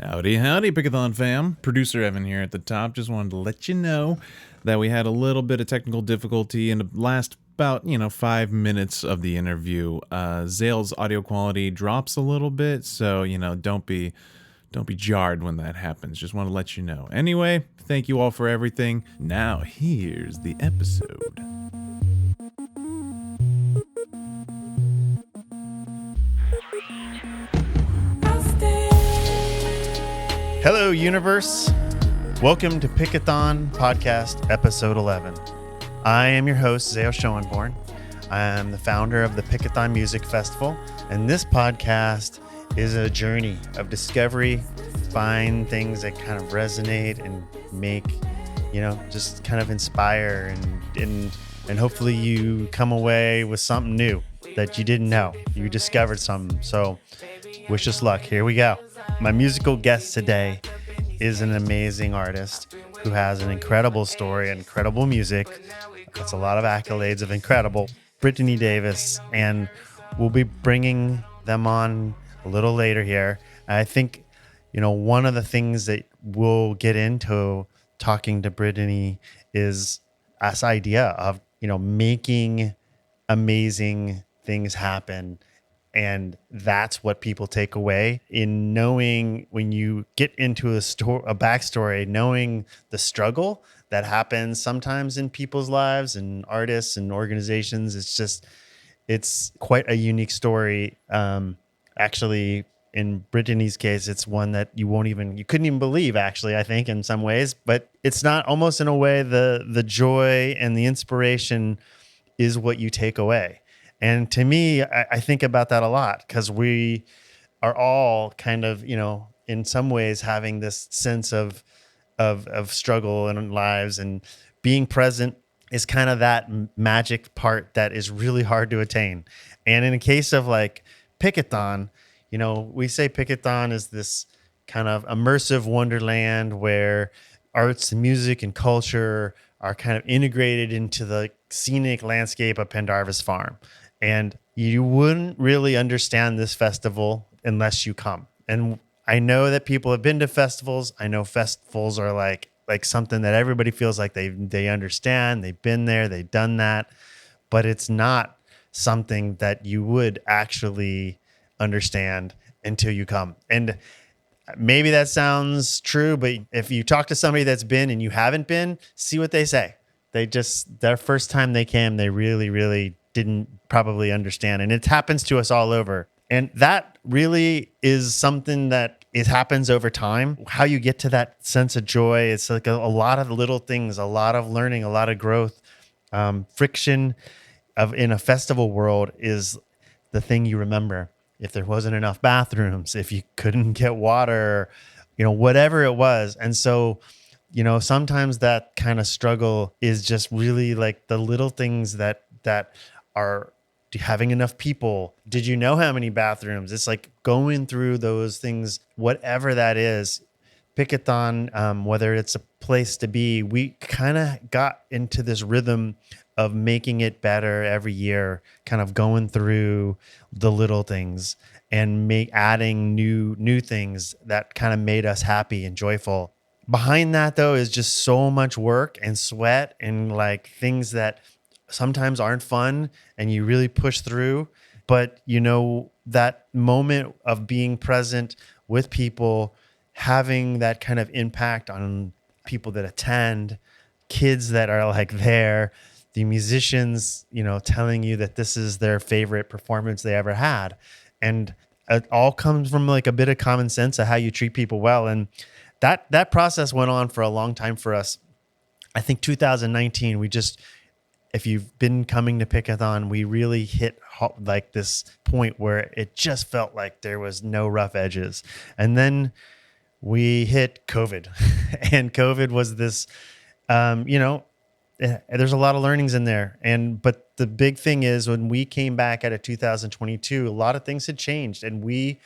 Howdy, howdy, Pickathon fam. Producer Evan here at the top. Just wanted to let you know that we had a little bit of technical difficulty in the last about 5 minutes of the interview. Zale's audio quality drops a little bit, so don't be jarred when that happens. Just want to let you know. Anyway, thank you all for everything. Now here's the episode. Hello, universe. Welcome to Pickathon Podcast, Episode 11. I am your host, Zale Schoenborn. I am the founder of the Pickathon Music Festival, and this podcast is a journey of discovery, find things that kind of resonate and make, just kind of inspire, and hopefully you come away with something new that you didn't know. You discovered something. So wish us luck. Here we go. My musical guest today is an amazing artist who has an incredible story and incredible music. It's a lot of accolades of incredible. Brittany Davis, and we'll be bringing them on a little later here. I think, one of the things that we'll get into talking to Brittany is this idea of, making amazing things happen. And that's what people take away in knowing when you get into a backstory, knowing the struggle that happens sometimes in people's lives and artists and organizations. It's quite a unique story. Actually, in Brittany's case, it's one that you couldn't even believe, actually, I think, in some ways. But it's not, almost in a way, the joy and the inspiration is what you take away. And to me, I think about that a lot because we are all kind of, in some ways having this sense of struggle in our lives, and being present is kind of that magic part that is really hard to attain. And in a case of like Pickathon, we say Pickathon is this kind of immersive wonderland where arts and music and culture are kind of integrated into the scenic landscape of Pendarvis Farm. And you wouldn't really understand this festival unless you come. And I know that people have been to festivals. I know festivals are like something that everybody feels like they understand. They've been there, they've done that. But it's not something that you would actually understand until you come. And maybe that sounds true, but if you talk to somebody that's been and you haven't been, see what they say. Their first time they came, they really, really didn't probably understand. And it happens to us all over. And that really is something that happens over time. How you get to that sense of joy, it's like a lot of little things, a lot of learning, a lot of growth. Friction in a festival world is the thing you remember. If there wasn't enough bathrooms, if you couldn't get water, whatever it was. And so, sometimes that kind of struggle is just really like the little things that are having enough people. Did you know how many bathrooms? It's like going through those things, whatever that is. Pickathon, whether it's a place to be, we kind of got into this rhythm of making it better every year, kind of going through the little things and adding new things that kind of made us happy and joyful. Behind that, though, is just so much work and sweat and like things that sometimes aren't fun and you really push through. But, that moment of being present with people, having that kind of impact on people that attend, kids that are like there, the musicians, telling you that this is their favorite performance they ever had. And it all comes from like a bit of common sense of how you treat people well. And that process went on for a long time for us. I think 2019, if you've been coming to Pickathon, we really hit like this point where it just felt like there was no rough edges. And then we hit COVID and COVID was this, there's a lot of learnings in there. But the big thing is when we came back out of 2022, a lot of things had changed and we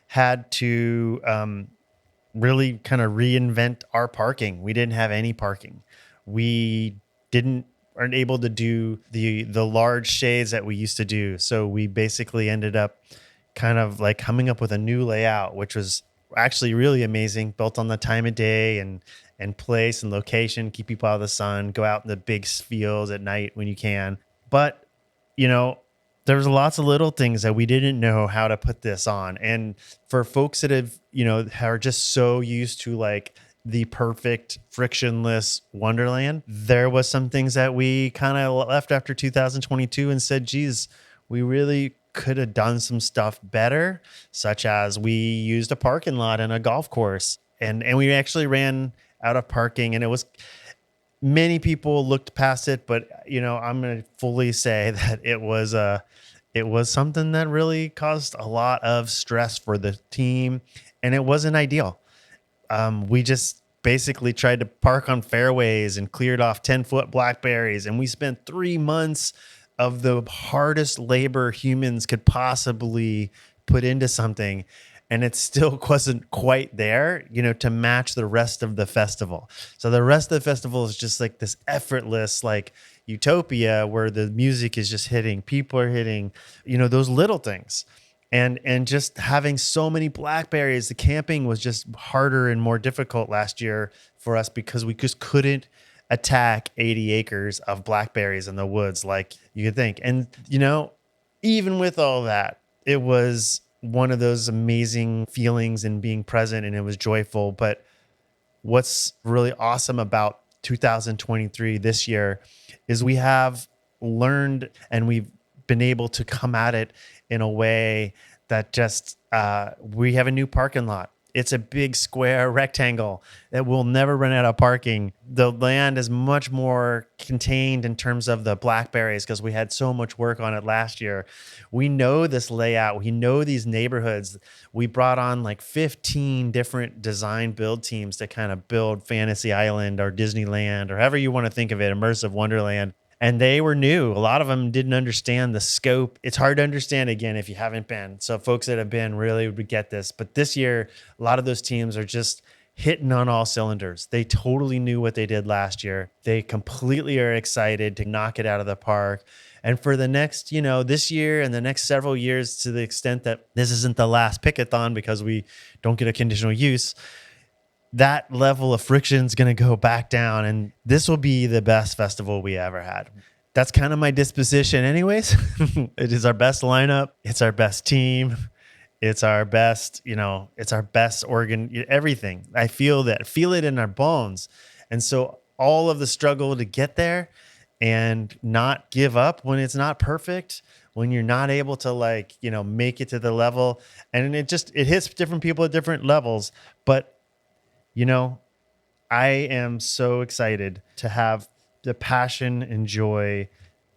had to really kind of reinvent our parking. We didn't have any parking. We aren't able to do the large shades that we used to do. So we basically ended up kind of like coming up with a new layout, which was actually really amazing, built on the time of day and place and location, keep people out of the sun, go out in the big fields at night when you can. But, you know, there's lots of little things that we didn't know how to put this on. And for folks that have, are just so used to like the perfect frictionless wonderland, there was some things that we kind of left after 2022 and said, geez, we really could have done some stuff better, such as we used a parking lot and a golf course. And we actually ran out of parking, and it was, many people looked past it, but I'm going to fully say that it was something that really caused a lot of stress for the team, and it wasn't ideal. We just basically tried to park on fairways and cleared off 10-foot blackberries, and we spent 3 months of the hardest labor humans could possibly put into something, and it still wasn't quite there, to match the rest of the festival. So the rest of the festival is just like this effortless, like utopia where the music is just hitting, people are hitting, those little things. And just having so many blackberries, the camping was just harder and more difficult last year for us because we just couldn't attack 80 acres of blackberries in the woods like you could think. And, even with all that, it was one of those amazing feelings in being present, and it was joyful. But what's really awesome about 2023 this year is we have learned and we've been able to come at it in a way that just we have a new parking lot. It's a big square rectangle that will never run out of parking. The land is much more contained in terms of the blackberries because we had so much work on it last year. We know this layout. We know these neighborhoods. We brought on like 15 different design build teams to kind of build Fantasy Island or Disneyland or however you want to think of it, Immersive Wonderland. And they were new. A lot of them didn't understand the scope. It's hard to understand, again, if you haven't been. So folks that have been really would get this. But this year, a lot of those teams are just hitting on all cylinders. They totally knew what they did last year. They completely are excited to knock it out of the park. And for the next, this year and the next several years, to the extent that this isn't the last Pickathon because we don't get a conditional use, that level of friction is going to go back down, and this will be the best festival we ever had. That's kind of my disposition anyways. It is our best lineup. It's our best team. It's our best, it's our best organ, everything. I feel it in our bones. And so all of the struggle to get there and not give up when it's not perfect, when you're not able to make it to the level, and it hits different people at different levels. But I am so excited to have the passion and joy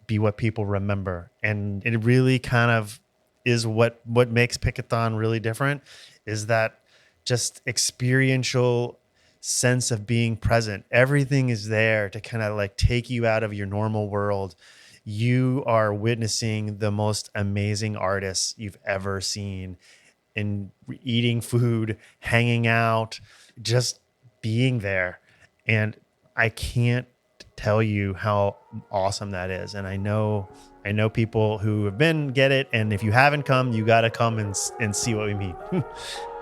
be what people remember. And it really kind of is what makes Pickathon really different, is that just experiential sense of being present. Everything is there to kind of like take you out of your normal world. You are witnessing the most amazing artists you've ever seen, and eating food, hanging out, just being there. And I can't tell you how awesome that is. And I know people who have been get it. And if you haven't come, you got to come and see what we mean.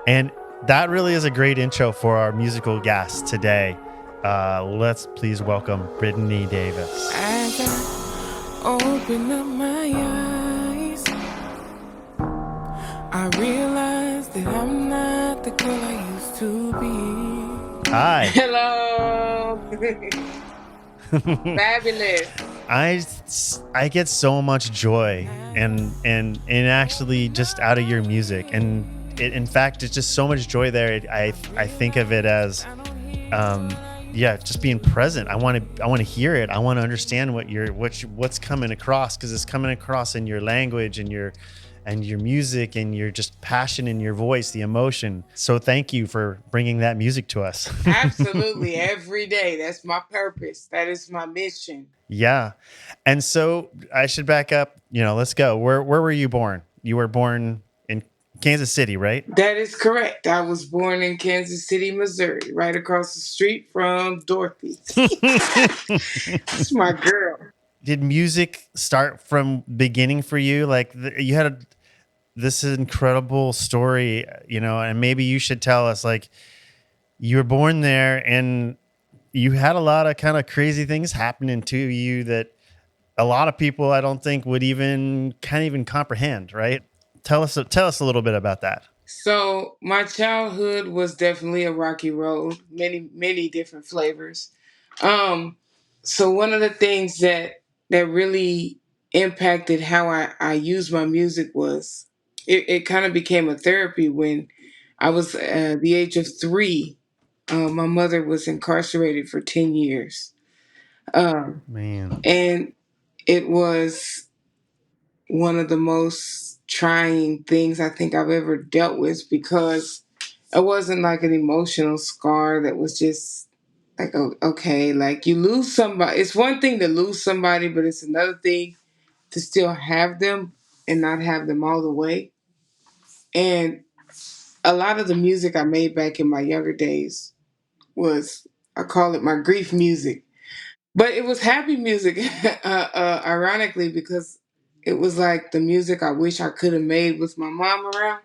And that really is a great intro for our musical guest today. Let's please welcome Brittany Davis. As I open up my eyes, I realize that I'm not the girl I used to be. Hi. Hello. Fabulous. I get so much joy and actually just out of your music, and in fact it's just so much joy there. I think of it as just being present. I want to hear it. I want to understand what's coming across, because it's coming across in your language and your music and your just passion in your voice, the emotion. So thank you for bringing that music to us. Absolutely. Every day. That's my purpose. That is my mission. Yeah. And so I should back up, let's go. Where were you born? You were born in Kansas City, right? That is correct. I was born in Kansas City, Missouri, right across the street from Dorothy. That's my girl. Did music start from beginning for you? Like you had this incredible story, and maybe you should tell us, like, you were born there and you had a lot of kind of crazy things happening to you that a lot of people I don't think would even can't even comprehend, right? Tell us a little bit about that. So my childhood was definitely a rocky road, many different flavors. Um, so one of the things that really impacted how I use my music was it kind of became a therapy when I was the age of 3. My mother was incarcerated for 10 years. Um, Man. and it was one of the most trying things I think I've ever dealt with because it wasn't like an emotional scar that was just like, okay, like you lose somebody. It's one thing to lose somebody, but it's another thing to still have them and not have them all the way. And a lot of the music I made back in my younger days was, I call it my grief music. But it was happy music, ironically, because it was like the music I wish I could have made with my mom around.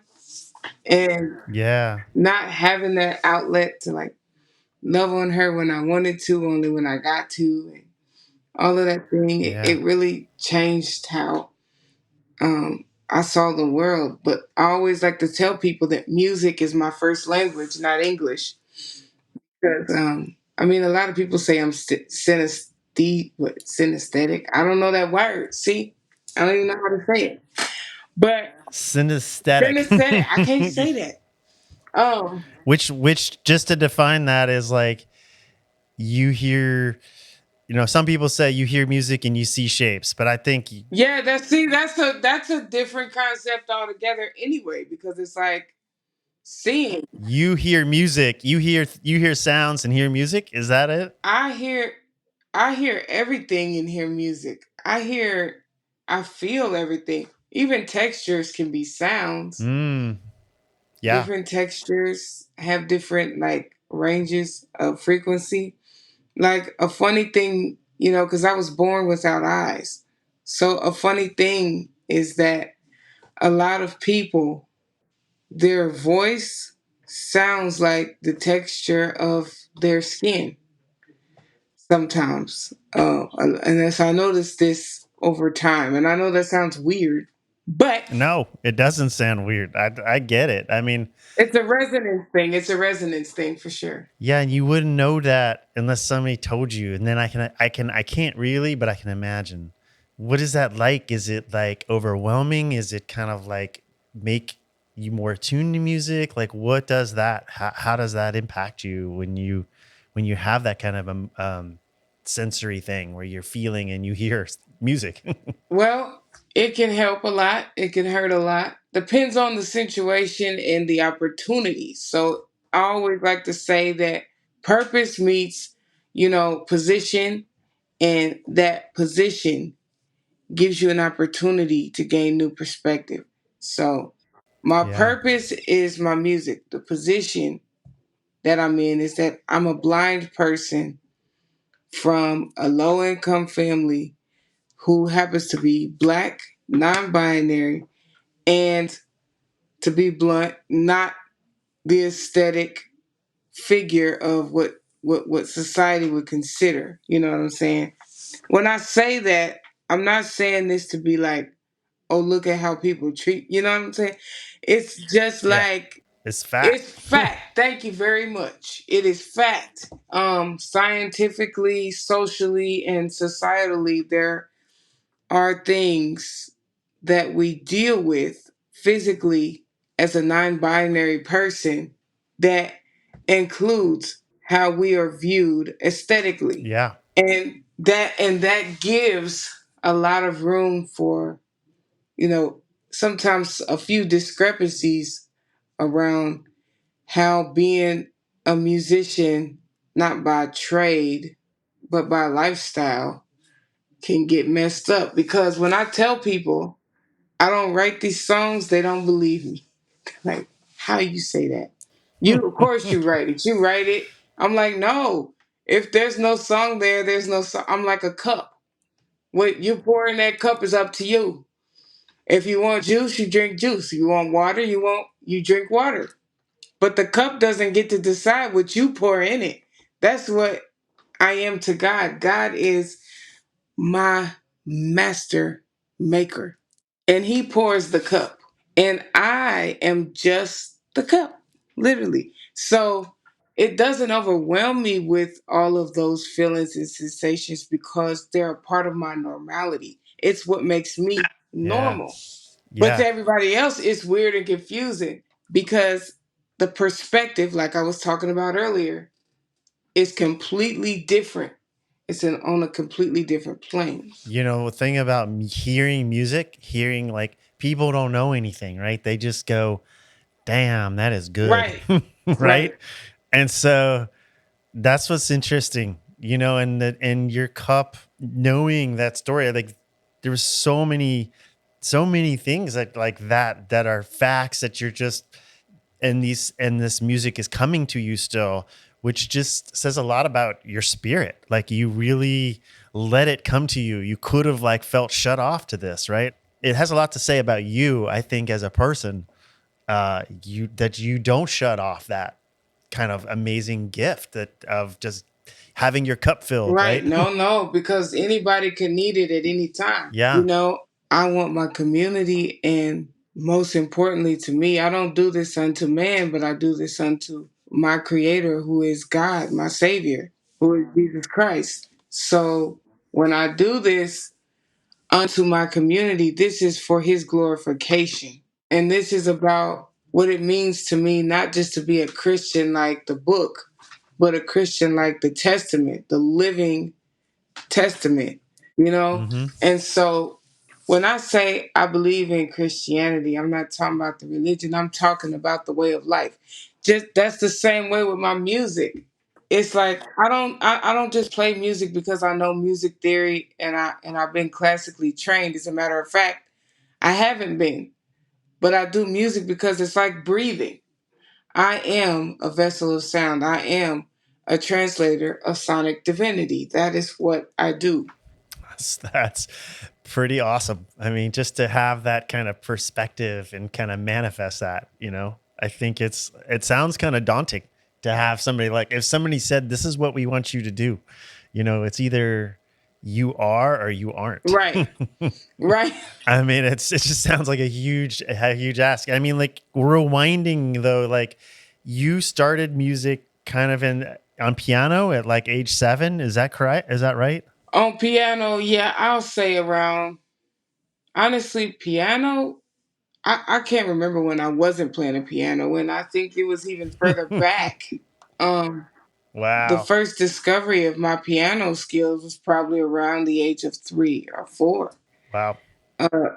And Yeah. not having that outlet to like love on her when I wanted to, only when I got to, and all of that thing, Yeah. it really changed how I saw the world. But I always like to tell people that music is my first language, not English. Because, I mean, a lot of people say I'm synesthetic. I don't know that word. See, I don't even know how to say it. But Synesthetic. synesthetic, I can't say that. Um, which just to define that is like, you hear, some people say you hear music and you see shapes, but I think yeah, that's a different concept altogether anyway, because it's like seeing. you hear music, you hear sounds and hear music. Is that it? I hear I hear everything in hear music. I feel everything. Even textures can be sounds. Mm, yeah. Different textures have different like ranges of frequency. Like a funny thing, because I was born without eyes. So a funny thing is that a lot of people, their voice sounds like the texture of their skin sometimes. And as I noticed this over time, and I know that sounds weird, but No, it doesn't sound weird. I get it. I mean, it's a resonance thing. It's a resonance thing for sure. yeah, and you wouldn't know that unless somebody told you. And then I can't really, but I can imagine. What is that like? Is it like overwhelming? Is it kind of like make you more attuned to music? Like, what does that? How does that impact you when you have that kind of sensory thing where you're feeling and you hear music? Well, it can help a lot. It can hurt a lot. Depends on the situation and the opportunity. So I always like to say that purpose meets, position, and that position gives you an opportunity to gain new perspective. So my Yeah. purpose is my music. The position that I'm in is that I'm a blind person from a low income family who happens to be black, non binary, and to be blunt, not the aesthetic figure of what society would consider. You know what I'm saying? When I say that, I'm not saying this to be like, oh, look at how people treat, you know what I'm saying? It's just Yeah. like, It's it's fact. fact. Thank you very much. It is fact. Scientifically, socially, and societally, there are things that we deal with physically as a non-binary person that includes how we are viewed aesthetically. Yeah. And that gives a lot of room for, you know, sometimes a few discrepancies around how being a musician, not by trade, but by lifestyle, can get messed up. Because when I tell people I don't write these songs, they don't believe me. Like, how you say that? Of course, you write it. You write it. I'm like, no. If there's no song there, there's no song. I'm like a cup. What you pour in that cup is up to you. If you want juice, you drink juice. If you want water, you drink water. But the cup doesn't get to decide what you pour in it. That's what I am to God. God is my master maker. And he pours the cup. And I am just the cup, literally. So it doesn't overwhelm me with all of those feelings and sensations because they're a part of my normality. It's what makes me Yeah. normal. But Yeah. to everybody else, it's weird and confusing because the perspective, like I was talking about earlier, is completely different. On a completely different plane. The thing about hearing music, hearing like people don't know anything, right? They just go, damn, that is good. Right, Right. right, And so that's what's interesting, and and your cup knowing that story, like there was so many things that are facts that you're just and this music is coming to you still, which just says a lot about your spirit. Like you really let it come to you. You could have like felt shut off to this, right? It has a lot to say about you, I think, as a person. You don't shut off that kind of amazing gift that of just having your cup filled, right. right? No, no, because anybody can need it at any time. Yeah. I want my community, and most importantly to me, I don't do this unto man, but I do this unto my creator, who is God, my savior, who is Jesus Christ. So when I do this unto my community, this is for his glorification. And this is about what it means to me, not just to be a Christian like the book, but a Christian like the Testament, the living Testament, you know? Mm-hmm. And so when I say I believe in Christianity, I'm not talking about the religion, I'm talking about the way of life. Just that's the same way with my music. It's like I don't just play music because I know music theory and I've been classically trained. As a matter of fact, I haven't been, but I do music because it's like breathing. I am a vessel of sound. I am a translator of sonic divinity. That is what I do. That's pretty awesome. I mean, just to have that kind of perspective and kind of manifest that, I think it sounds kind of daunting to have somebody like if somebody said, this is what we want you to do, it's either you are or you aren't. Right. Right. I mean, it just sounds like a huge ask. I mean, like rewinding though, like you started music kind of on piano at like age 7. Is that correct? Is that right? On piano, yeah, I'll say around, honestly, piano, I can't remember when I wasn't playing a piano, and I think it was even further back. Um, the Wow. first discovery of my piano skills was probably around the age of 3 or 4. Wow.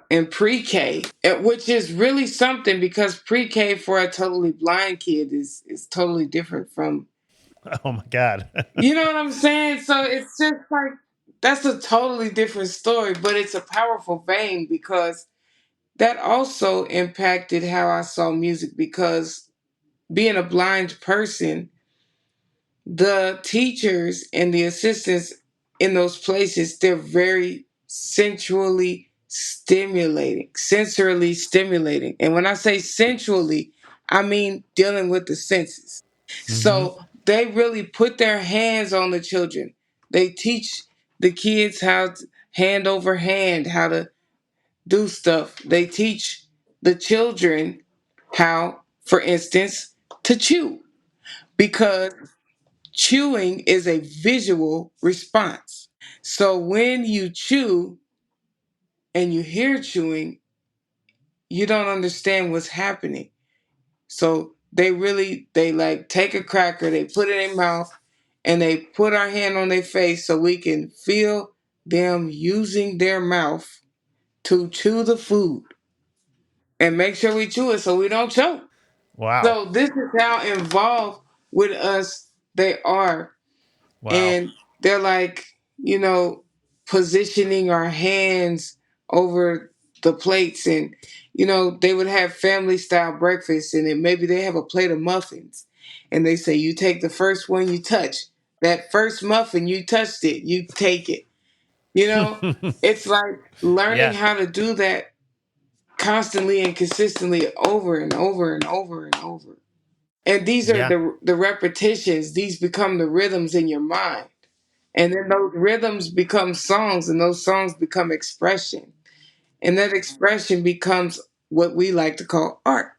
In pre-K, which is really something because pre-K for a totally blind kid is totally different from, Oh my God. you know what I'm saying? So it's just like that's a totally different story, but it's a powerful vein because that also impacted how I saw music because being a blind person, the teachers and the assistants in those places, they're very sensually stimulating. And when I say sensually, I mean dealing with the senses. Hmm. So they really put their hands on the children. They teach the kids hand over hand, how to do stuff. They teach the children how, for instance, to chew because chewing is a visual response. So when you chew and you hear chewing, you don't understand what's happening. So they like take a cracker, they put it in their mouth, and they put our hand on their face so we can feel them using their mouth to chew the food and make sure we chew it so we don't choke. Wow. So this is how involved with us they are. Wow. And they're like, you know, positioning our hands over the plates and they would have family style breakfast and then maybe they have a plate of muffins and they say you take the first one you touch. That first muffin you touched it, you take it. You know, it's like learning Yeah. how to do that constantly and consistently over and over and over and over. And these are Yeah. the repetitions, these become the rhythms in your mind. And then those rhythms become songs, and those songs become expression. And that expression becomes what we like to call art.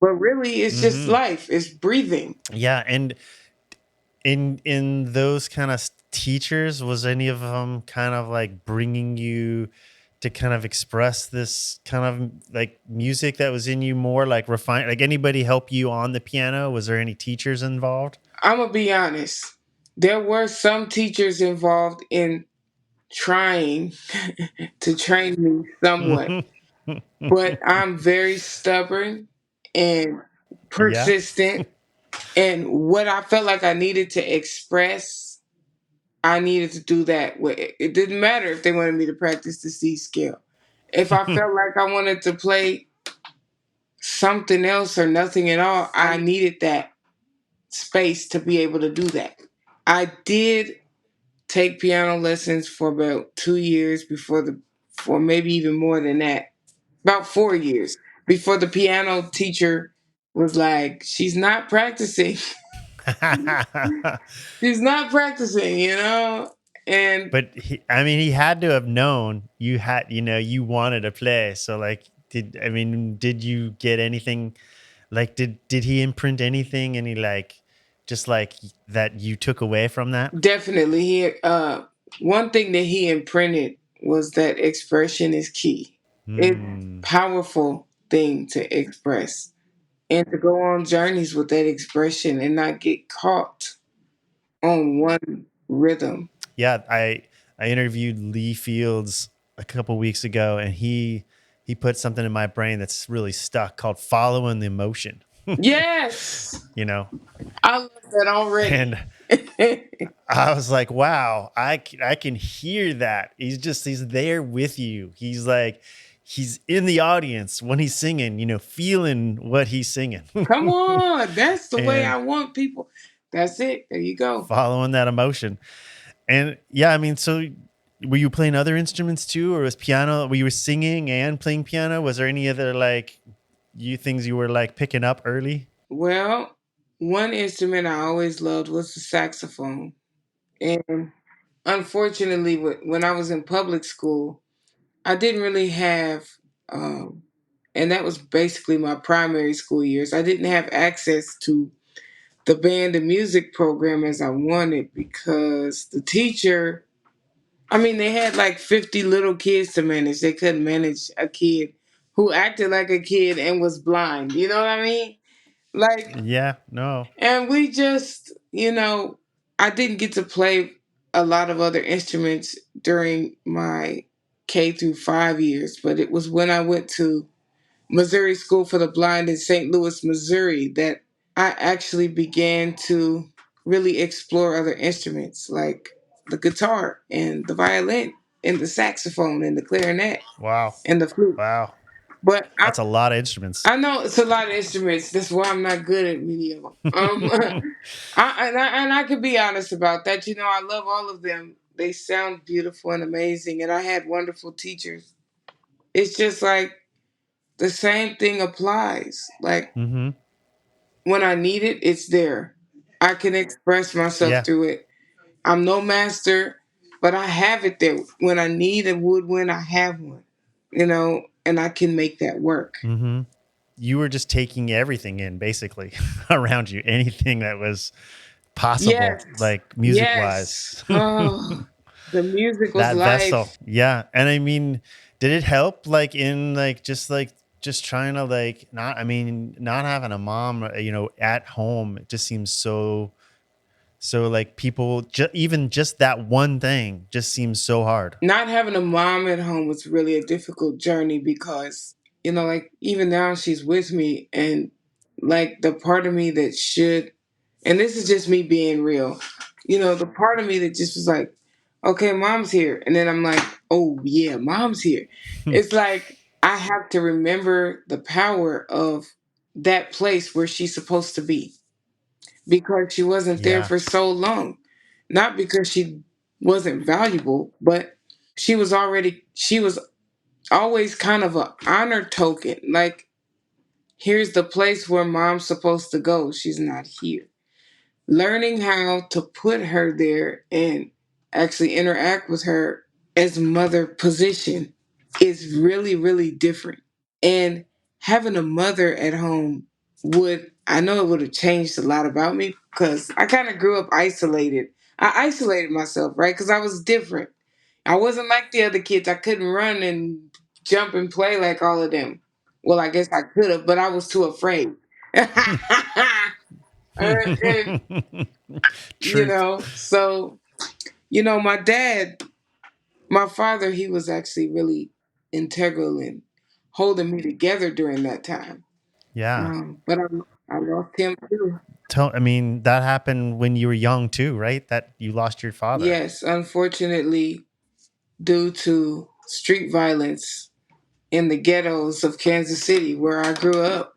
But really, it's just Mm-hmm. life, it's breathing. Yeah, and in those kind of teachers, was any of them kind of like bringing you to kind of express this kind of like music that was in you more like refined? Like anybody help you on the piano? Was there any teachers involved? I'm going to be honest. There were some teachers involved in trying to train me somewhat, but I'm very stubborn and Yeah. persistent. And what I felt like I needed to express, I needed to do that. It didn't matter if they wanted me to practice the C scale. If I felt like I wanted to play something else or nothing at all, I needed that space to be able to do that. I did take piano lessons for about 2 years for maybe even more than that, about 4 years before the piano teacher was like, she's not practicing. She's not practicing, And But I mean, he had to have known you had, you wanted to play. So like, did you get anything? Like, did he imprint anything? Any like, just like that you took away from that? definitely one thing that he imprinted was that expression is key. It's Hmm. powerful thing to express and to go on journeys with that expression and not get caught on one rhythm. Yeah, I interviewed Lee Fields a couple weeks ago, and he put something in my brain that's really stuck called following the emotion. Yes, you know, I love that already. and I was like, wow, I can hear that. He's there with you. He's like, he's in the audience when he's singing, feeling what he's singing Come on, that's the way and I want people. That's it. There you go. following that emotion. And yeah, I mean, so were you playing other instruments too, or was piano? Were you singing and playing piano? Was there any other like you things you were like picking up early? Well, one instrument I always loved was the saxophone. And unfortunately, when I was in public school, I didn't really have, um, and that was basically my primary school years. I didn't have access to the band and music program as I wanted because the teacher, I mean, they had like 50 little kids to manage. They couldn't manage a kid who acted like a kid and was blind. You know what I mean? Like, Yeah, no. and we just, I didn't get to play a lot of other instruments during my K through 5 years, but it was when I went to Missouri School for the Blind in St. Louis, Missouri, that I actually began to really explore other instruments like the guitar and the violin and the saxophone and the clarinet Wow. and the flute. Wow. But That's a lot of instruments. I know it's a lot of instruments. That's why I'm not good at many of them. And I can be honest about that. I love all of them. They sound beautiful and amazing, and I had wonderful teachers. It's just like the same thing applies. Like hmm when I need it, it's there. I can express myself Yeah. through it. I'm no master, but I have it there. When I need a woodwind, I have one. And I can make that work. hmm You were just taking everything in basically around you, anything that was possible, Yes. like music Yes. wise. Oh, the music was That vessel. life. Yeah. And I mean, did it help like just trying to like not, I mean, not having a mom, at home, it just seems so like people even just that one thing just seems so hard. Not having a mom at home was really a difficult journey because, like even now she's with me and like the part of me that should, and this is just me being real, the part of me that just was like, okay, mom's here. And then I'm like, oh yeah, mom's here. It's like I have to remember the power of that place where she's supposed to be because she wasn't there Yeah. for so long. Not because she wasn't valuable, but she was always kind of a honor token. Like, here's the place where mom's supposed to go. She's not here. Learning how to put her there and actually interact with her as mother position is really, really different. And having a mother at home I know it would have changed a lot about me because I kind of grew up isolated. I isolated myself, right? Because I was different. I wasn't like the other kids. I couldn't run and jump and play like all of them. Well, I guess I could have, but I was too afraid. And, Truth. so, my father, he was actually really integral in holding me together during that time. Yeah. But I lost him too. I mean, that happened when you were young too, right? That you lost your father. Yes, unfortunately, due to street violence in the ghettos of Kansas City, where I grew up,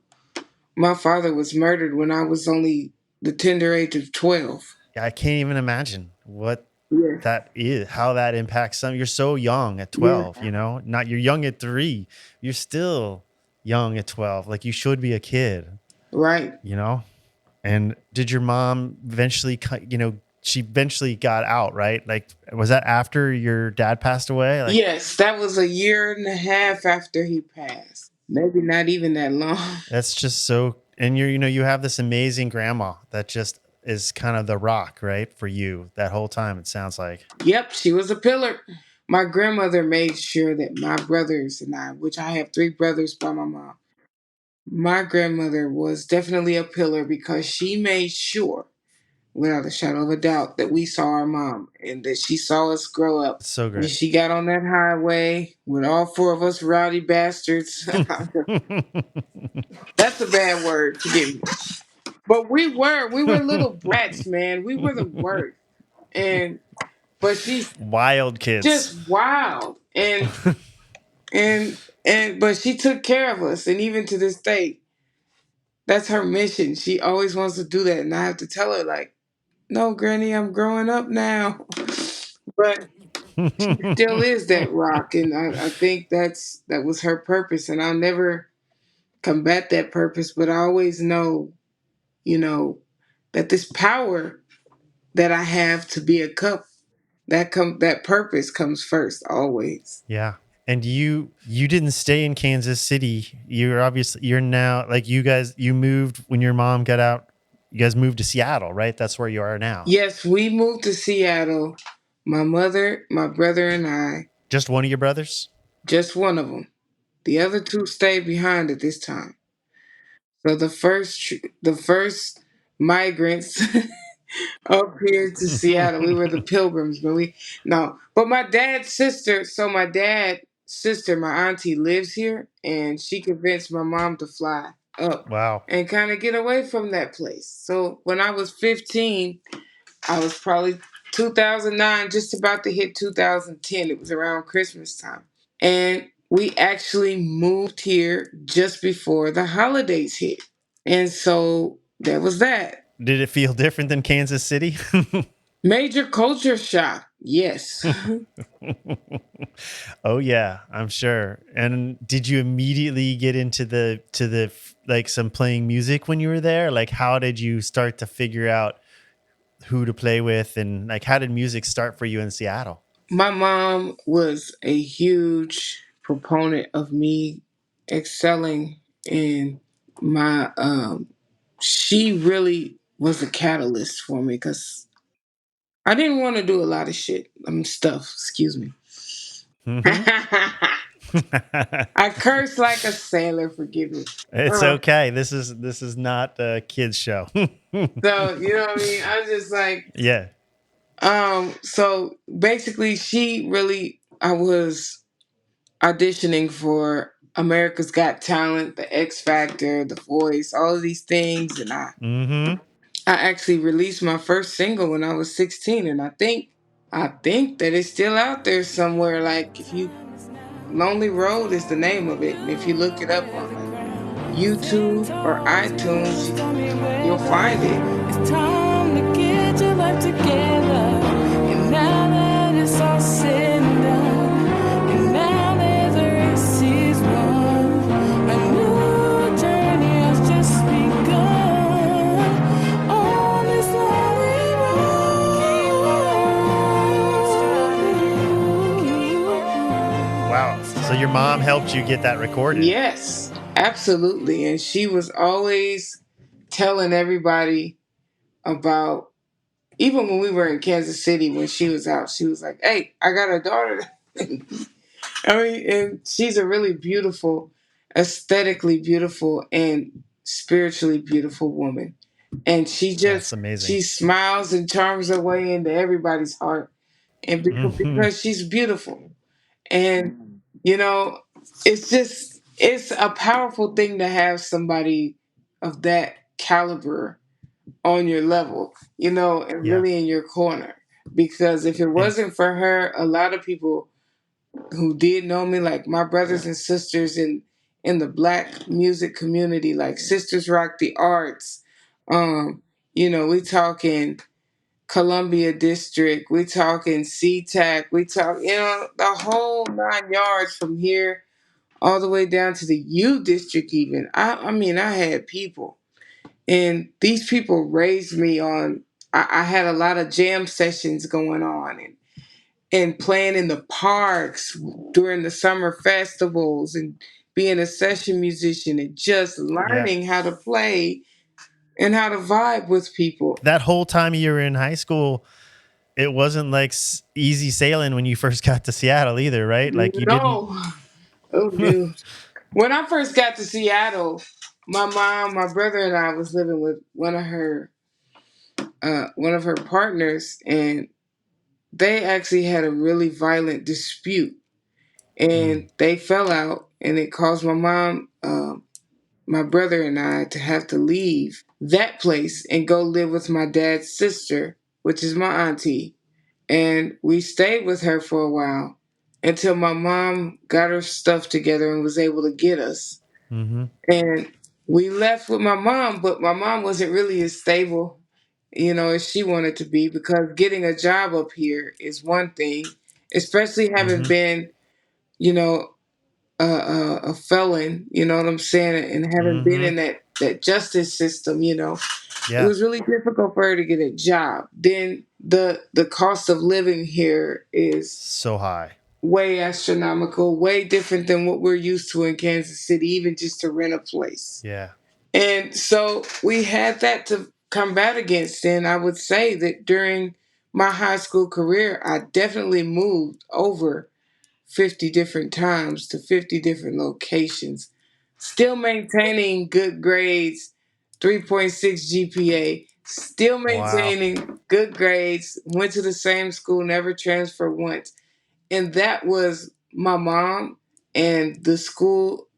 my father was murdered when I was only the tender age of 12. Yeah, I can't even imagine what Yeah. that is, how that impacts some. You're so young at Yeah. 12, not you're young at 3. You're still young at 12. Like you should be a kid, Right. And did your mom eventually, she eventually got out, right? Like, was that after your dad passed away? Like, Yes, that was a year and a half after he passed. Maybe not even that long. that's just so, and you have this amazing grandma that just is kind of the rock, right? For you that whole time, it sounds like. Yep, she was a pillar. My grandmother made sure that my brothers and I, which I have 3 brothers by my mom, my grandmother was definitely a pillar because she made sure, without a shadow of a doubt, that we saw our mom and that she saw us grow up. It's so When great. she got on that highway with all 4 of us rowdy bastards, that's a bad word, forgive me. But we were little brats, man. We were the worst. And but she's Wild kids. just wild. But she took care of us, and even to this day, that's her mission. She always wants to do that, and I have to tell her, like, no, Granny, I'm growing up now. But she still is that rock, and I think that was her purpose, and I'll never combat that purpose. But I always know, you know, that this power that I have to be a cup, that purpose comes first, always. Yeah. And you didn't stay in Kansas City. You're now, like, you moved when your mom got out. You guys moved to Seattle, right? That's where you are now. Yes, we moved to Seattle. My mother, my brother, and I. Just one of your brothers? Just one of them. The other 2 stayed behind at this time. So the first migrants up here to Seattle, we were the pilgrims, but no. But my dad's sister, my auntie lives here, and she convinced my mom to fly up Wow. and kind of get away from that place. So when I was 15, I was probably 2009, just about to hit 2010. It was around Christmas time. And we actually moved here just before the holidays hit. And so that was that. Did it feel different than Kansas City? Major culture shock. Yes. Oh yeah, I'm sure. And did you immediately get into the like some playing music when you were there? Like how did you start to figure out who to play with, and like how did music start for you in Seattle? My mom was a huge proponent of me excelling in my she really was a catalyst for me because I didn't want to do a lot of stuff, excuse me. I curse like a sailor, forgive me. It's okay. This is not a kids show. So, you know what I mean? I was just like, yeah. So basically I was auditioning for America's Got Talent, The X Factor, The Voice, all of these things, and I actually released my first single when I was 16, and I think that it's still out there somewhere. Like, if you Lonely Road is the name of it, and if you look it up on like YouTube or iTunes, you'll find it. It's time to get your life together. And now that it's all said and done, and now there's a race your mom helped you get that recorded. Yes, absolutely. And she was always telling everybody about, even when we were in Kansas City, when she was out, she was like, "Hey, I got a daughter." I mean, and she's a really beautiful, aesthetically beautiful, and spiritually beautiful woman. And That's amazing. she smiles and charms her way into everybody's heart. And Hmm. because she's beautiful. And, you know, it's a powerful thing to have somebody of that caliber on your level, and Yeah. really in your corner. Because if it And wasn't for her, a lot of people who did know me, like my brothers and sisters in the black music community, like Sisters Rock the Arts, um, we talking Columbia District, we talking SeaTac, we talk, the whole 9 yards from here all the way down to the U District even. I mean, I had people. And these people raised me on. I had a lot of jam sessions going on, and playing in the parks during the summer festivals, and being a session musician, and just yeah, learning how to play and how to vibe with people. that whole time you were in high school, it wasn't like easy sailing when you first got to Seattle either, right? Like you didn't. No. Oh no. When I first got to Seattle, my mom, my brother, and I was living with one of her partners, and they actually had a really violent dispute, Mm, and they fell out, and it caused my mom, my brother, and I to have to leave that place and go live with my dad's sister, which is my auntie. And we stayed with her for a while until my mom got her stuff together and was able to get us. mm-hmm. And we left with my mom, but my mom wasn't really as stable, as she wanted to be, because getting a job up here is one thing, especially having Mm-hmm. been, you know, a felon, you know what I'm saying, and having been Mm-hmm. in that justice system, it Yeah. was really difficult for her to get a job. Then the cost of living here is So high. way astronomical, way different than what we're used to in Kansas City, even just to rent a place. Yeah. And so we had that to combat against. And I would say that during my high school career, I definitely moved over 50 different times to 50 different locations, still maintaining good grades, 3.6 GPA, still Wow. maintaining good grades, went to the same school, never transferred once. And that was my mom and the school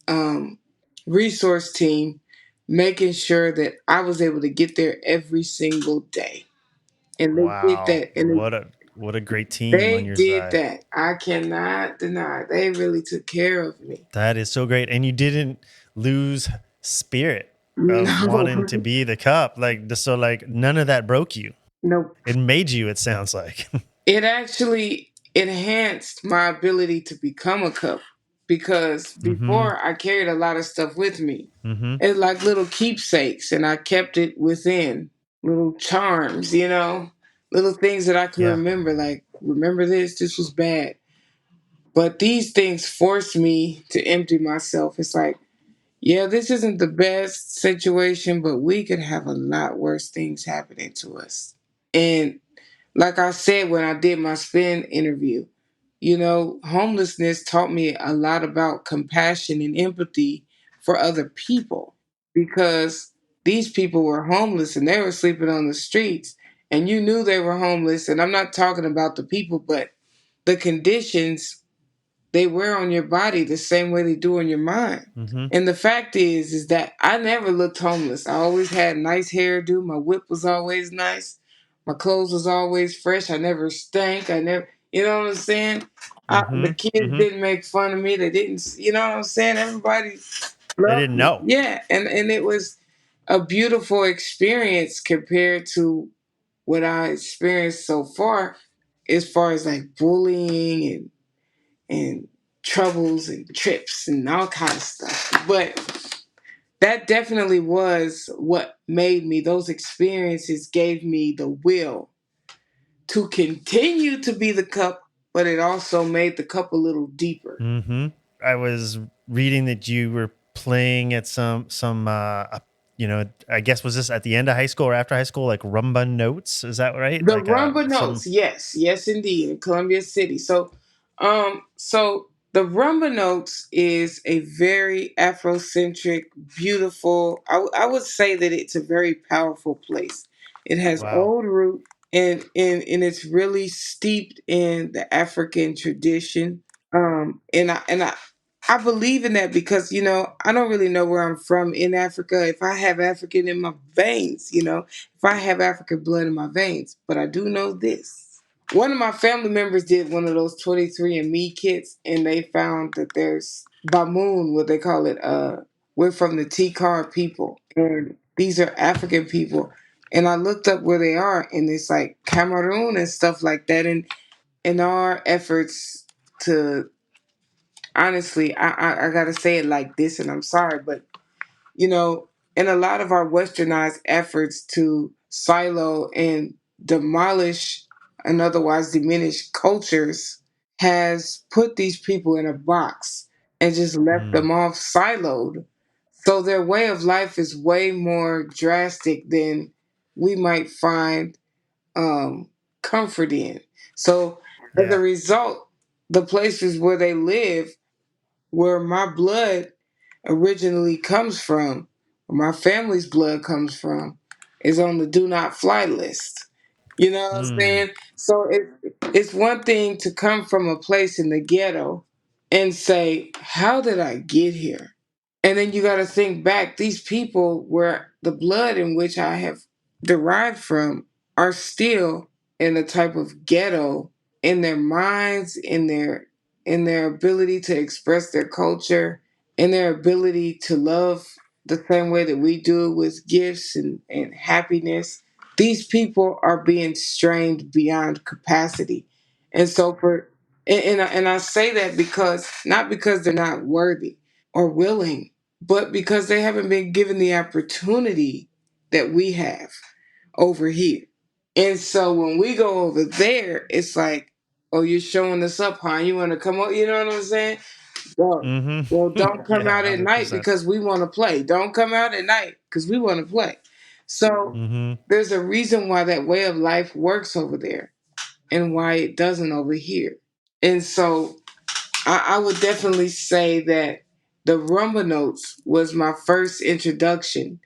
um, resource team making sure that I was able to get there every single day. And they did Wow. that. And What a great team on they your did side. that. I cannot deny. They really took care of me. That is so great. And you didn't lose spirit of No, wanting to be the cup. So like none of that broke you. no. It made you, it sounds like. It actually enhanced my ability to become a cook, because Mm-hmm. before I carried a lot of stuff with me. Mm-hmm. It's like little keepsakes, and I kept it within, little charms, little things that I can Yeah. remember. Like, remember this? This was bad. But these things forced me to empty myself. It's like, yeah, this isn't the best situation, but we could have a lot worse things happening to us. And like I said when I did my spin interview, homelessness taught me a lot about compassion and empathy for other people, because these people were homeless and they were sleeping on the streets, and you knew they were homeless. And I'm not talking about the people, but the conditions they wear on your body the same way they do on your mind. Mm-hmm. And the fact is that I never looked homeless. I always had nice hairdo. My whip was always nice. My clothes was always fresh. I never stank. I never, you know what I'm saying? The Mm-hmm. kids Mm-hmm. didn't make fun of me. They didn't, you know what I'm saying? Everybody They loved didn't me. know. Yeah, and it was a beautiful experience compared to what I experienced so far as like bullying and troubles and trips and all kind of stuff. But that definitely was what made me. Those experiences gave me the will to continue to be the cup, but it also made the cup a little deeper. Mm-hmm. I was reading that you were playing at I guess was this at the end of high school or after high school, like rumba notes? Is that right? The Like rumba some. notes, yes, yes, indeed, in Columbia City. So the rumba notes is a very Afrocentric, beautiful. I would say that it's a very powerful place. It has Wow. old root, and it's really steeped in the African tradition. And I believe in that because I don't really know where I'm from in Africa. If I have African in my veins, if I have African blood in my veins, but I do know this. One of my family members did one of those 23andMe kits, and they found that there's Bamoon, what they call it. We're from the T-Car people, and these are African people. And I looked up where they are, and it's like Cameroon and stuff like that. And in our efforts to honestly, I gotta say it like this, and I'm sorry, but you know, in a lot of our westernized efforts to silo and demolish and otherwise diminish cultures, has put these people in a box and just left Mm, them off siloed. So their way of life is way more drastic than we might find comfort in. So as a yeah. result, the places where they live, where my blood originally comes from, where my family's blood comes from, is on the do not fly list. You know what I'm Mm, saying? So it's one thing to come from a place in the ghetto and say, how did I get here? And then you got to think back, these people where the blood in which I have derived from are still in a type of ghetto in their minds, in their ability to express their culture, in their ability to love the same way that we do with gifts and happiness. These people are being strained beyond capacity. And so and I say that because not because they're not worthy or willing, but because they haven't been given the opportunity that we have over here. And so when we go over there, it's like, oh, you're showing us up, huh? You want to come up? You know what I'm saying? Well, mm-hmm. don't come Yeah, out at night 100%. because we want to play. Don't come out at night because we want to play. So Mm-hmm. there's a reason why that way of life works over there and why it doesn't over here. And so I would definitely say that the rumba notes was my first introduction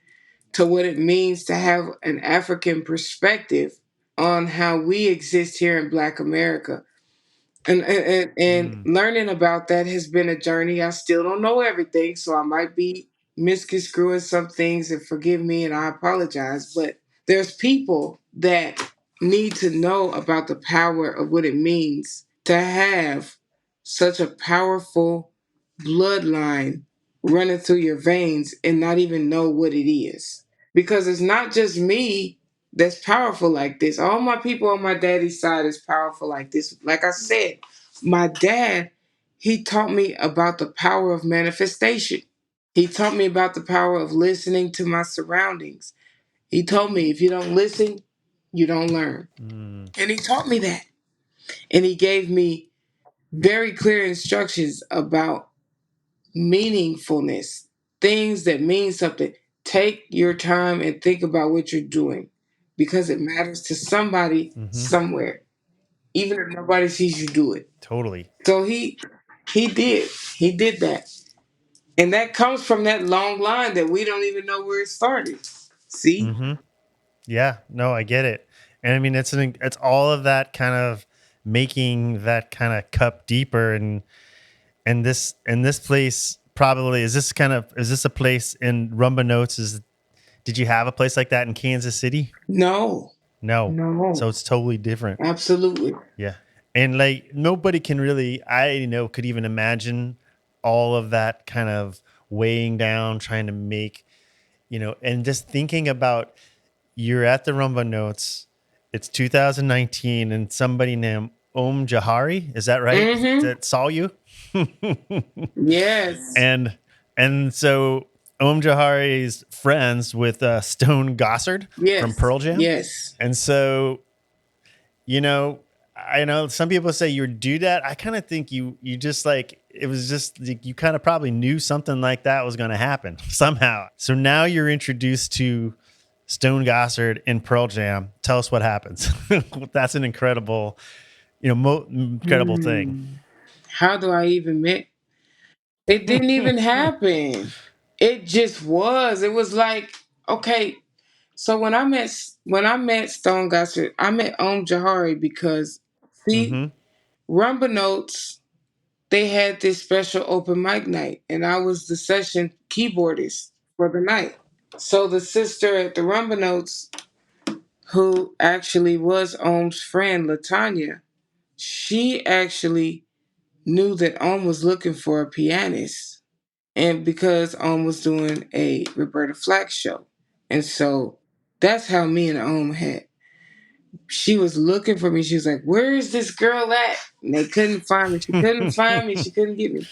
to what it means to have an African perspective on how we exist here in Black America. And Mm, learning about that has been a journey. I still don't know everything, so I might be misconstruing some things, and forgive me, and I apologize. But there's people that need to know about the power of what it means to have such a powerful bloodline running through your veins and not even know what it is. Because it's not just me that's powerful like this. All my people on my daddy's side is powerful like this. Like I said, my dad, he taught me about the power of manifestation. He taught me about the power of listening to my surroundings. He told me if you don't listen, you don't learn. mm, And he taught me that. And he gave me very clear instructions about meaningfulness, things that mean something. Take your time and think about what you're doing because it matters to somebody mm-hmm. somewhere, even if nobody sees you do it. Totally. So he did that. And that comes from that long line that we don't even know where it started. See? Mm-hmm. Yeah, no, I get it. And I mean, it's all of that kind of making that kind of cup deeper. And this place probably is this a place in Rumba Notes? Did you have a place like that in Kansas City? No, No. So no, it's totally different. absolutely. Yeah. And like nobody can really, I know, could even imagine all of that kind of weighing down, trying to make, and just thinking about you're at the Rumba Notes. It's 2019, and somebody named Jahari, is that right? Mm-hmm. That saw you, Yes. and so Jahari is friends with Stone Gossard from Yes. Pearl Jam, Yes. and so you know, I know some people say you do that. I kind of think you just like it was just like, you kind of probably knew something like that was going to happen somehow. So now you're introduced to Stone Gossard in Pearl Jam. Tell us what happens. That's an incredible, incredible thing. How do I even met? It didn't even happen. It just was. It was like, okay. So when I met Stone Gossard, I met Jahari because see, Mm-hmm. Rumba Notes, they had this special open mic night, and I was the session keyboardist for the night. So the sister at the Rumba Notes, who actually was Ohm's friend, Latanya, she actually knew that Ohm was looking for a pianist. And because Ohm was doing a Roberta Flack show. And so that's how me and Ohm had. She was looking for me. She was like, "Where is this girl at?" And they couldn't find me. She couldn't find me. She couldn't get me.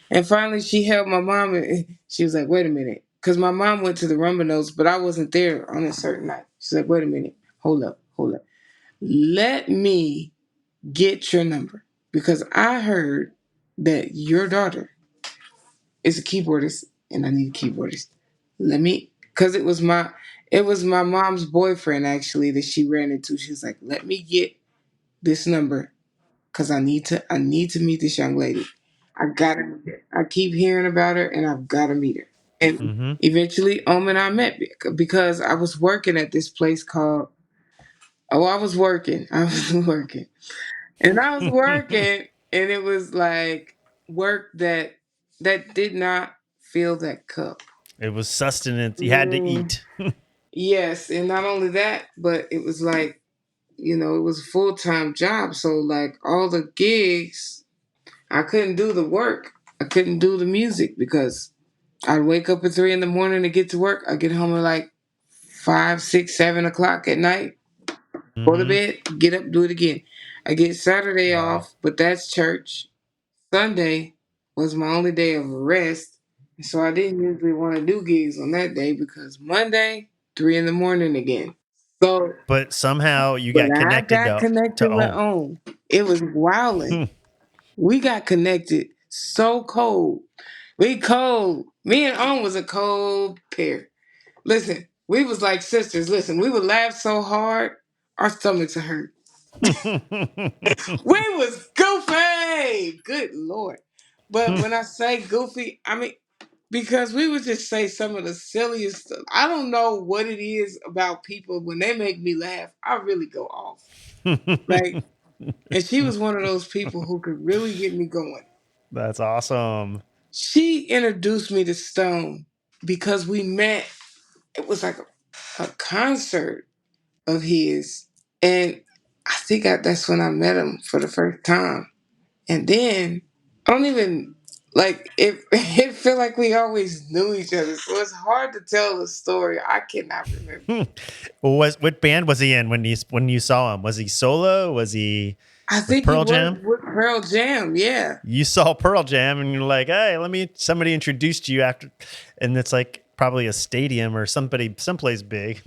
And finally, she held my mom and she was like, "Wait a minute." Because my mom went to the Rumba Notes, but I wasn't there on a certain night. She's like, "Wait a minute. Hold up. Hold up. Let me get your number. Because I heard that your daughter is a keyboardist and I need a keyboardist. Let me," because it was my mom's boyfriend actually that she ran into. She was like, "Let me get this number because I need to meet this young lady. I gotta meet her. I keep hearing about her and I've gotta meet her." And Mm-hmm. eventually, and I met because I was working at this place called. Oh, I was working. I was working, and I was working, and it was like work that did not fill that cup. It was sustenance. You had to Mm, eat. yes, and not only that, but it was like it was a full time job. So like all the gigs, I couldn't do the work. I couldn't do the music because I'd wake up at 3 in the morning to get to work. I get home at like 5, 6, 7 o'clock at night. Go to Mm-hmm. bed, get up, do it again. I get Saturday Wow. off, but that's church. Sunday was my only day of rest. So I didn't usually want to do gigs on that day because Monday, 3 in the morning again. So, But somehow you but got I connected got to connected with Ohm. Ohm. It was wilding. We got connected so cold. We cold. Me and Ohm was a cold pair. Listen, we was like sisters. Listen, we would laugh so hard, our stomachs would hurt. We was goofy. Good Lord. But when I say goofy, I mean because we would just say some of the silliest stuff. I don't know what it is about people when they make me laugh. I really go off. Like, and she was one of those people who could really get me going. That's awesome. She introduced me to Stone because we met. It was like a concert of his, and I think that's when I met him for the first time. And then I don't even like it. It feel like we always knew each other, so it's hard to tell the story. I cannot remember. What band was he in when you saw him? Was he solo? Was he I with think he Pearl was Jam? with Pearl Jam. Yeah, You saw Pearl Jam and you're like, hey, somebody introduced you after, and it's like probably a stadium or someplace big.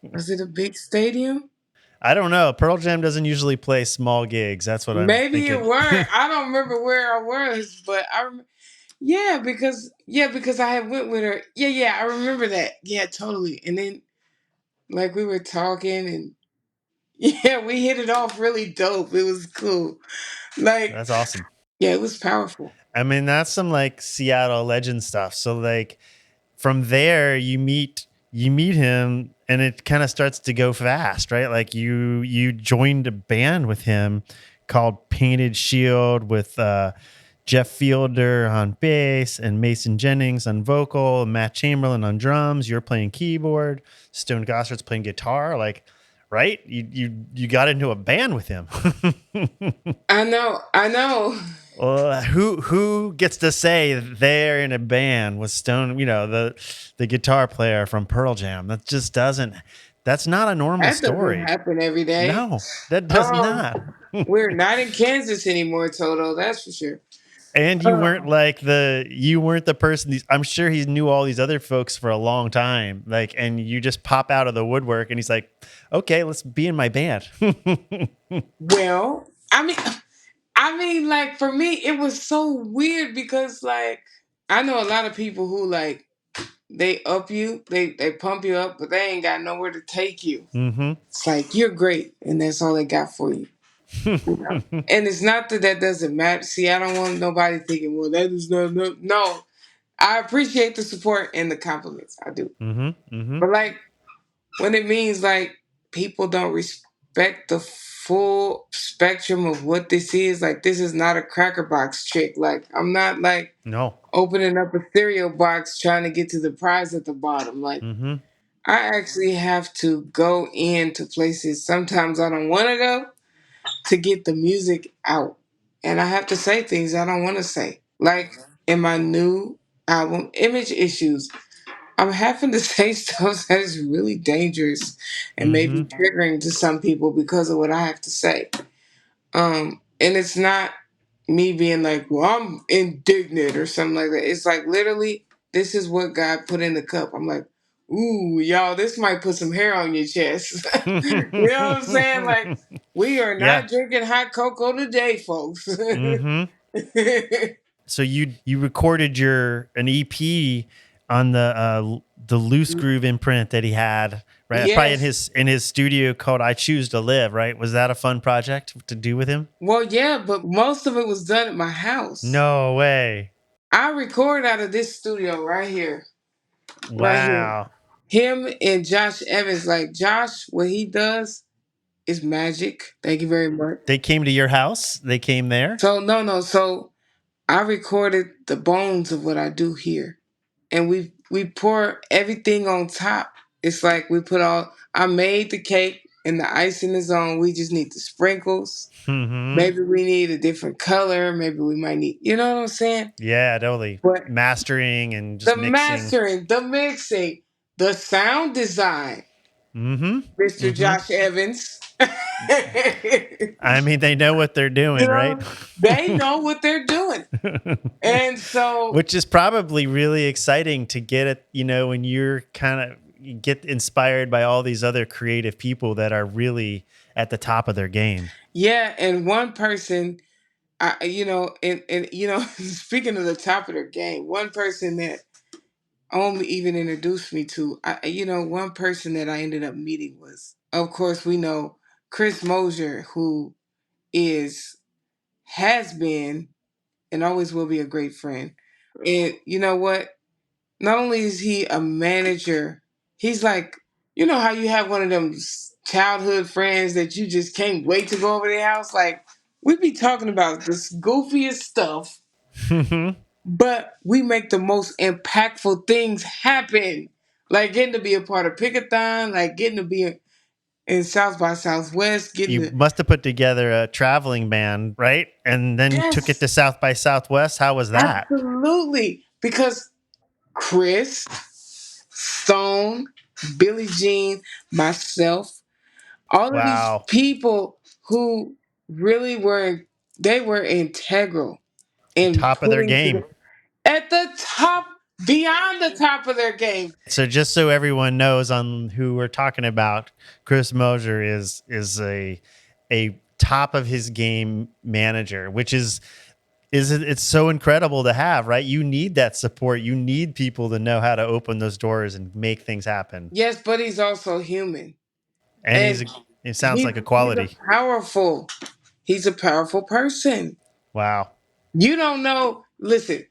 was it a big stadium? I don't know. Pearl Jam doesn't usually play small gigs. That's what I'm Maybe it thinking. were. I don't remember where I was, but yeah, because I had went with her. Yeah, I remember that. Yeah, totally. And then like we were talking and yeah, we hit it off really dope. It was cool. Like That's awesome. yeah, it was powerful. I mean, that's some like Seattle legend stuff. So like from there you meet him and it kind of starts to go fast, right? Like you joined a band with him called Painted Shield with Jeff Fielder on bass and Mason Jennings on vocal, Matt Chamberlain on drums. You're playing keyboard, Stone Gossard's playing guitar. Like, right? You got into a band with him. I know. Who gets to say they're in a band with Stone? The guitar player from Pearl Jam. That just doesn't. That's not a normal That doesn't story. happen every day. No, that does Um, not. we're not in Kansas anymore, Toto. That's for sure. And you weren't Uh, like you weren't the person. I'm sure he knew all these other folks for a long time. Like, and you just pop out of the woodwork, and he's like, Okay, let's be in my band. Well, I mean, like for me, it was so weird because like I know a lot of people who like they up you, they pump you up, but they ain't got nowhere to take you. Mm-hmm. It's like you're great, and that's all they got for you. You know? And it's not that that doesn't matter. See, I don't want nobody thinking, well, that is not no. No, I appreciate the support and the compliments. I do, Mm-hmm. Mm-hmm. but like when it means like people don't respect the full spectrum of what this is, like this is not a cracker box trick. Like I'm not like No. opening up a cereal box trying to get to the prize at the bottom. Like Mm-hmm. I actually have to go into places sometimes I don't want to go to get the music out. And I have to say things I don't want to say. Like in my new album, Image Issues, I'm having to say stuff that is really dangerous and maybe Mm-hmm. triggering to some people because of what I have to say. And it's not me being like, well, I'm indignant or something like that. It's like literally, this is what God put in the cup. I'm like, ooh, y'all, this might put some hair on your chest. You know what I'm saying? Like, we are Yeah. not drinking hot cocoa today, folks. Mm-hmm. So you recorded an EP on the loose groove imprint that he had, right? Probably in Yes. his studio called I Choose to Live, right? Was that a fun project to do with him? Well, yeah, but most of it was done at my house. No way. I record out of this studio right here. Right here. Wow. Him and Josh Evans. Like Josh, what he does is magic. Thank you very much. They came to your house? They came there? So no. So I recorded the bones of what I do here. And we pour everything on top. It's like we put all I made the cake and the icing is on. We just need the sprinkles. Mm-hmm. Maybe we need a different color. Maybe we might need you know what I'm saying? Yeah, totally. But Mastering and the just mixing. mastering, the mixing, the sound design, Mm-hmm. Mr. Mm-hmm. Josh Evans. I mean, they know what they're doing, You right? know, they know what they're doing. And so Which is probably really exciting to get it, when you're you get inspired by all these other creative people that are really at the top of their game. yeah, and one person and speaking of the top of their game, one person that only even introduced me to one person that I ended up meeting was, of course, we know Chris Mosier, who is has been and always will be a great friend. And you know what? Not only is he a manager, he's like, you know how you have one of them childhood friends that you just can't wait to go over their house? Like, we be talking about this goofiest stuff, but we make the most impactful things happen. Like getting to be a part of Pickathon, like getting to be in South by Southwest, getting You to, must have put together a traveling band, right? And then took it yes, to South by Southwest. How was that? absolutely. Because Chris, Stone, Billie Jean, myself, all of these Wow. people who really they were integral in Top of their putting game. together at the top, beyond the top of their game. So just so everyone knows on who we're talking about, Chris Mosier is a top of his game manager, which it's so incredible to have, right? You need that support. You need people to know how to open those doors and make things happen. Yes, but he's also human. And And it sounds like a quality. He's a powerful person. Wow. You don't know, listen,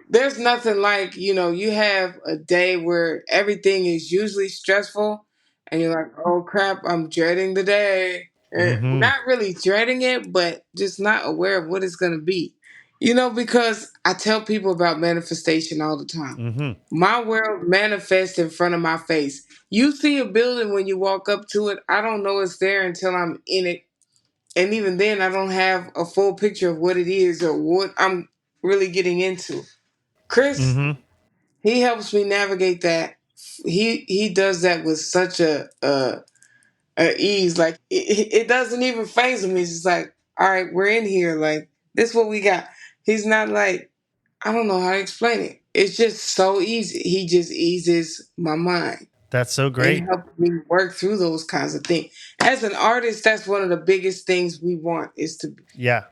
there's nothing like, you have a day where everything is usually stressful and you're like, oh crap, I'm dreading the day. Mm-hmm. Not really dreading it, but just not aware of what it's going to be. Because I tell people about manifestation all the time. Mm-hmm. My world manifests in front of my face. You see a building when you walk up to it. I don't know it's there until I'm in it. And even then, I don't have a full picture of what it is or what I'm really getting into. Chris, Mm-hmm. he helps me navigate that. He does that with such a ease. Like it doesn't even faze him. He's just like, all right, we're in here. Like this is what we got. He's not like, I don't know how to explain it. It's just so easy. He just eases my mind. That's so and great. help me work through those kinds of things. As an artist, that's one of the biggest things we want is to Yeah,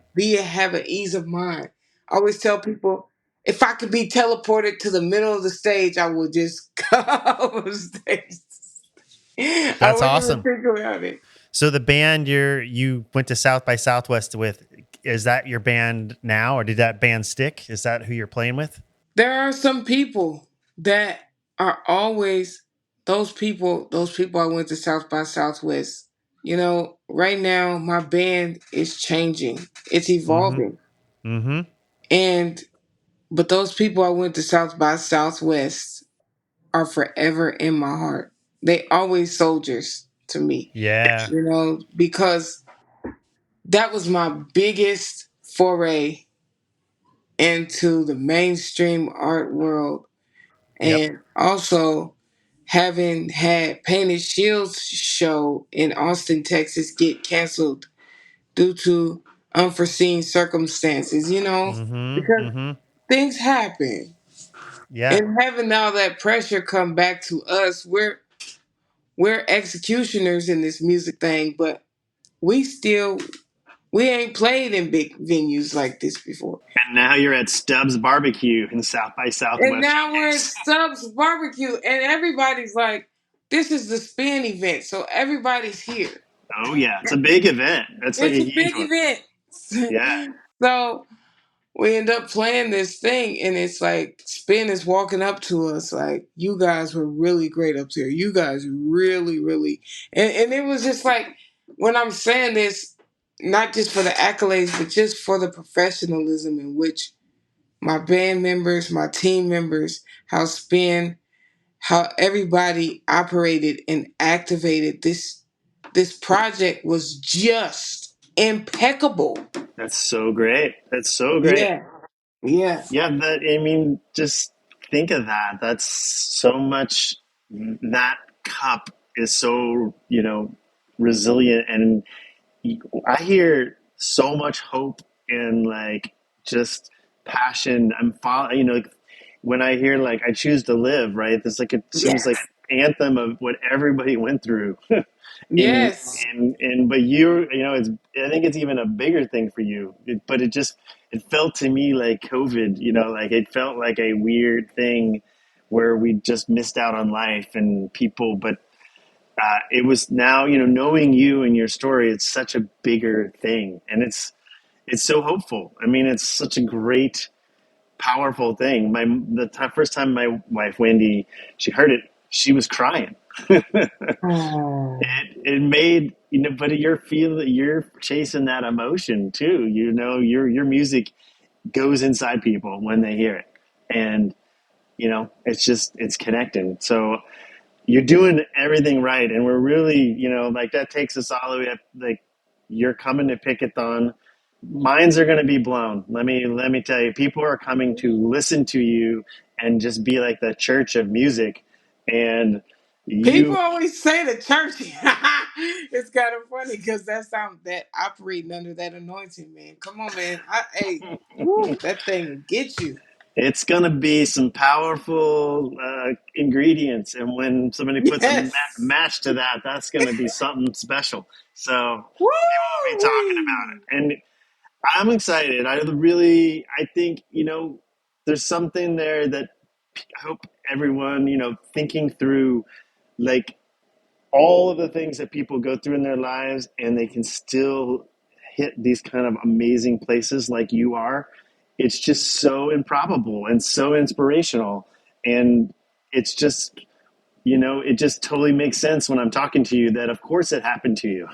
have an ease of mind. I always tell people if I could be teleported to the middle of the stage, I would just go on stage. I that's wouldn't even awesome. think about it. So the band you went to South by Southwest with, is that your band now, or did that band stick? Is that who you're playing with? There are some people that are always those people I went to South by Southwest. You know, right now my band is changing. It's Mm-hmm. evolving. Mm-hmm. And but those people I went to South by Southwest are forever in my heart. They always soldiers to me. Yeah. You know, because that was my biggest foray into the mainstream art world. Yep. And also having had Painted Shields show in Austin, Texas get canceled due to unforeseen circumstances, you know, Mm-hmm. because Mm-hmm. things happen. Yeah. And having all that pressure come back to us, we're executioners in this music thing, but we still we ain't played in big venues like this before. And now you're at Stubbs Barbecue in South by And Southwest now we're at Phoenix. Stubbs Barbecue, and everybody's like, "This is the spin event," so everybody's here. Oh yeah, it's a big event. That's like It's a a huge big one. Yeah. event. So we end up playing this thing, and it's like Spin is walking up to us like, "You guys were really great up there. You guys really, really," and it was just like when I'm saying this, not just for the accolades, but just for the professionalism in which my band members, my team members, how Spin, how everybody operated and activated this project was just impeccable. That's so great. That's so great. Yeah. Yeah. Yeah, that I mean, just think of that. That's so much. That cup is so, resilient, and I hear so much hope and like just passion. I'm following, like, when I hear like I choose to live, right? There's like it seems like Yes. anthem of what everybody went through. and Yes. but it's, I think it's even a bigger thing for you. But it felt to me like COVID, like it felt like a weird thing where we just missed out on life and people, but it was now, knowing you and your story, it's such a bigger thing, and it's so hopeful. I mean, it's such a great, powerful thing. First time my wife Wendy, she heard it, she was crying. Oh. It made, but you're chasing that emotion too. Your music goes inside people when they hear it, and it's connecting. So you're doing everything right, and we're really, like, that takes us all the way up. Like, you're coming to Pickathon, minds are going to be blown. Let me tell you, people are coming to listen to you and just be like the church of music, and People you. always say the church. It's kind of funny because that's how that operating under that anointing, man. Come on, man. Hey, woo, that thing will get you. It's going to be some powerful ingredients, and when somebody puts a Yes. match to that, that's going to be something special. So people will be talking about Woo! it, and I'm excited. I think, there's something there that I hope everyone, thinking through, like, all of the things that people go through in their lives, and they can still hit these kind of amazing places like you are. It's just so improbable and so inspirational. And it's just, it just totally makes sense when I'm talking to you that, of course, it happened to you.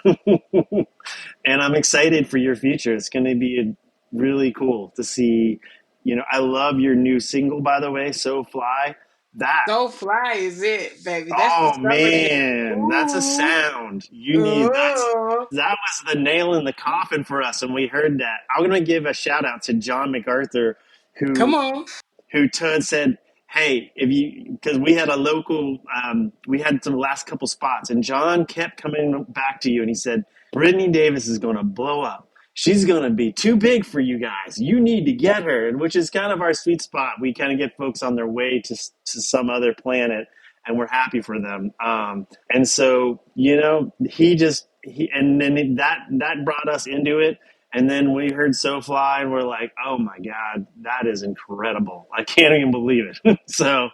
And I'm excited for your future. It's going to be really cool to see. I love your new single, by the way, "So Fly." That, So fly is it, baby. That's the oh summer jam. man, that's a Ooh. sound you need. Ooh. That was the nail in the coffin for us when we heard that. I'm going to give a shout out to John MacArthur, Come who on. Todd said, "Hey, if you," because we had a local, we had some last couple spots, and John kept coming back to you, and he said, "Brittany Davis is going to blow up. She's going to be too big for you guys. You need to get her," and which is kind of our sweet spot. We kind of get folks on their way to some other planet, and we're happy for them. And so, and then that brought us into it. And then we heard SoFly and we're like, oh my God, that is incredible. I can't even believe it. So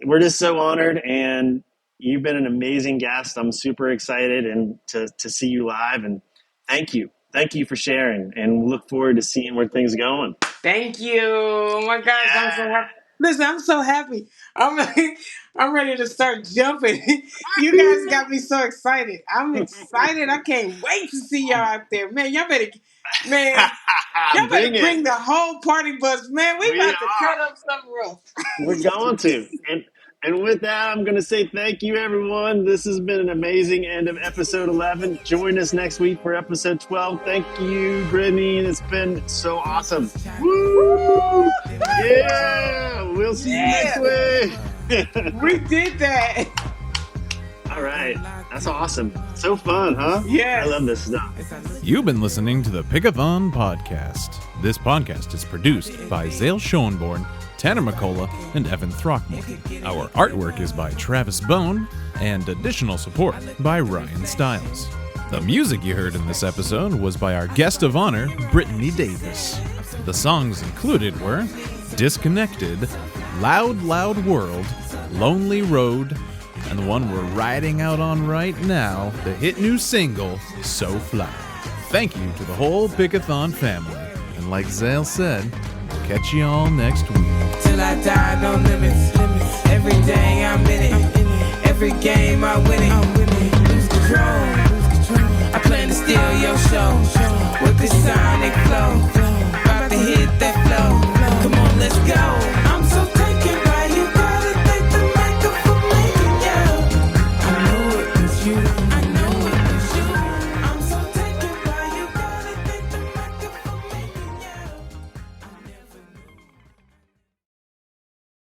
we're just so honored, and you've been an amazing guest. I'm super excited and to see you live, and thank you. Thank you for sharing, and look forward to seeing where things are going. Thank you. Oh my gosh, I'm so happy. Listen, I'm so happy. I'm ready to start jumping. You guys got me so excited. I'm excited. I can't wait to see y'all out there. Man, y'all better bring the whole party bus. Man, we about to cut up something rough. We're going to. And with that, I'm going to say thank you, everyone. This has been an amazing end of episode 11. Join us next week for episode 12. Thank you, Brittany. It's been so awesome. Woo! Yeah! We'll see you next week. We did that. All right. That's awesome. So fun, huh? Yes. I love this stuff. You've been listening to the Pickathon podcast. This podcast is produced by Zale Schoenborn, Tanner McCullough, and Evan Throckmorton. Our artwork is by Travis Bone, and additional support by Ryan Stiles. The music you heard in this episode was by our guest of honor, Brittany Davis. The songs included were Disconnected, Loud Loud World, Lonely Road, and the one we're riding out on right now, the hit new single, So Fly. Thank you to the whole Pickathon family. And like Zale said, we'll catch you all next week. Till I die, no limits. Every day I'm in it. Every game I win it. Lose control.